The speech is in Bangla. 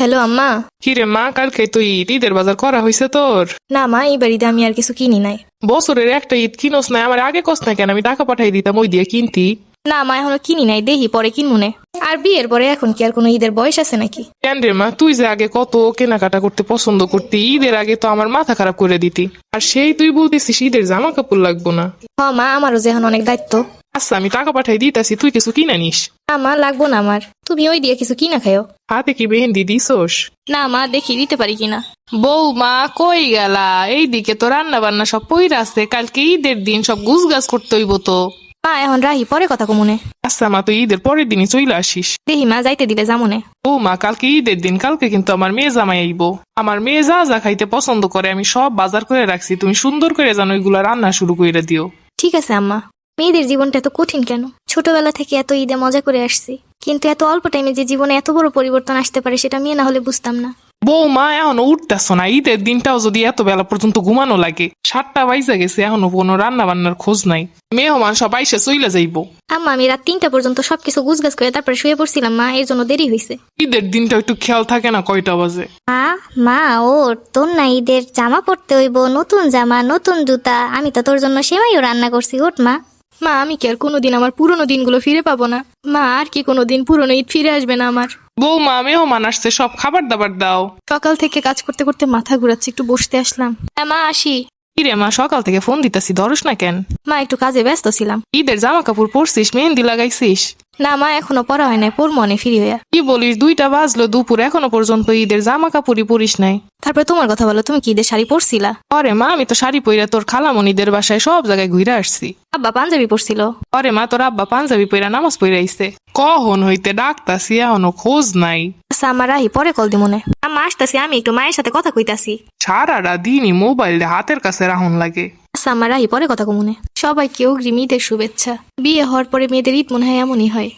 হ্যালো আম্মা। কিরে মা, কালকে তো ঈদের বাজার করা হয়েছে তোর? না মা, এই বাড়িতে আমি আর কিছু কিনি নাই। বছরের একটা ঈদ কিনোস না? আমার আগে কস না কেন? আমি টাকা পাঠাই দিতাম ওই দিয়ে কিনতি। না মা, এখনো কিনি নাই, দেখি পরে কিনমুনে। আর বিয়ের পরে এখন কি আর কোনো ঈদের বয়স আছে নাকি? কেন রে মা, তুই যে আগে কত কেনাকাটা করতে পছন্দ করতি, ঈদের আগে তো আমার মাথা খারাপ করে দিতি। আর সেই তুই বলতেছিস ঈদের জামা কাপড় লাগবো না। হ মা, আমারও যে এখন অনেক দায়িত্ব। আচ্ছা আমি টাকা পাঠাই দিতাছি, তুই কিছু কিনে নিস। না মা, লাগবো না আমার, তুমি ওই দিয়ে কিছু কিনা খাও। হাতে কি মেহেন্দি দিছোস? না মা, দেখি দিতে পারি কিনা। বৌমা কই গেলা? এইদিকে তো রান্না বান্না সব পইরা আছে, কালকে ঈদের দিন সব গুছগাছ করতে হইব তো। মা এখন রাহি, পরে কথা কমুনে। আচ্ছা মা, তুই ঈদের পরের দিনই চলে আসিস। দেখি মা, যাইতে দিলে যামুনে। বৌমা কালকে ঈদের দিন, কালকে কিন্তু আমার মেয়ে জামাই আইবো। আমার মেয়ে যা যা খাইতে পছন্দ করে আমি সব বাজার করে রাখছি, তুমি সুন্দর করে যেন ওইগুলা রান্না শুরু করে দিও। ঠিক আছে আম্মা। মেয়েদের জীবনটা এত কঠিন কেন? ছোটবেলা থেকে এত ঈদে মজা করে আসছি, কিন্তু এত অল্প টাইমে যে জীবনে এত বড় পরিবর্তন আসতে পারে সেটা মেয়ে না হলে বুঝতাম না। বৌমা এখনো উঠতেছ না? ঈদের দিনটাও যদি এত বেলা পর্যন্ত ঘুমানো লাগে, 7টা বাইজা গেছে, এখনো কোনো রান্না বান্নার খোঁজ নাই। মেহমান সব আইসে চইলা যাইবো। আম্মা, আমি রাত 3টা পর্যন্ত সবকিছু গুছগাছ করে তারপরে শুয়ে পড়ছিলাম মা, এর জন্য দেরি হয়েছে। ঈদের দিনটা একটু খেয়াল থাকে না কয়টা বাজে? মা মা ওর তোর না ঈদের জামা পরতে হইব, নতুন জামা নতুন জুতা। আমি তো তোর জন্য সেমাইও রান্না করছি, ওঠ মা। মা, আমি কি আর কোনোদিন আমার পুরোনো দিনগুলো ফিরে পাবো না? মা, আর কি কোনোদিন পুরোনো ঈদ ফিরে আসবে না আমার? বৌমা মেহমান আসছে, সব খাবার দাবার দাও। সকাল থেকে কাজ করতে করতে মাথা ঘুরাচ্ছে, একটু বসতে আসলাম। হ্যাঁ মা, আসি। কিরে মা, সকাল থেকে ফোন দিতাছি ধরস না কেন? মা, একটু কাজে ব্যস্ত ছিলাম। ঈদের জামা কাপড় পরছিস, মেহেন্দি লাগাইছিস? না মা, এখনো পড়া হয় নাই, পড়বো অনেক ফ্রি হইয়া। কি বলিস, 2টা বাজলো দুপুর, এখনো পর্যন্ত ঈদের জামা কাপড়ই পরিস নাই? তারপরে তোমার কথা বলো, তুমি কি ঈদের শাড়ি পরছিলা? আরে মা, আমি তো শাড়ি পইরা তোর খালামণিদের বাসায় সব জায়গায় ঘুরে আসছি। আব্বা পাঞ্জাবি পরছিল। আরে মা, তোর আব্বা পাঞ্জাবি পইরা নামাজ পইরা আইছে। কখন হইতে ডাকতাছি, এখনো খোঁজ নাই। আচ্ছা আমার রাহি, পরে কল দিমনে। আম্মা আসতাছি, আমি একটু মায়ের সাথে কথা কইতাছি। সারাটা দিনই মোবাইল হাতের কাছে রাখুন লাগে। আচ্ছা আমার রাহি, পরে কথা কমুনে। সবাইকে অগ্রিম ঈদের শুভেচ্ছা। বিয়ে হওয়ার পরে মেয়েদের ঈদ মনে হয় এমনই হয়।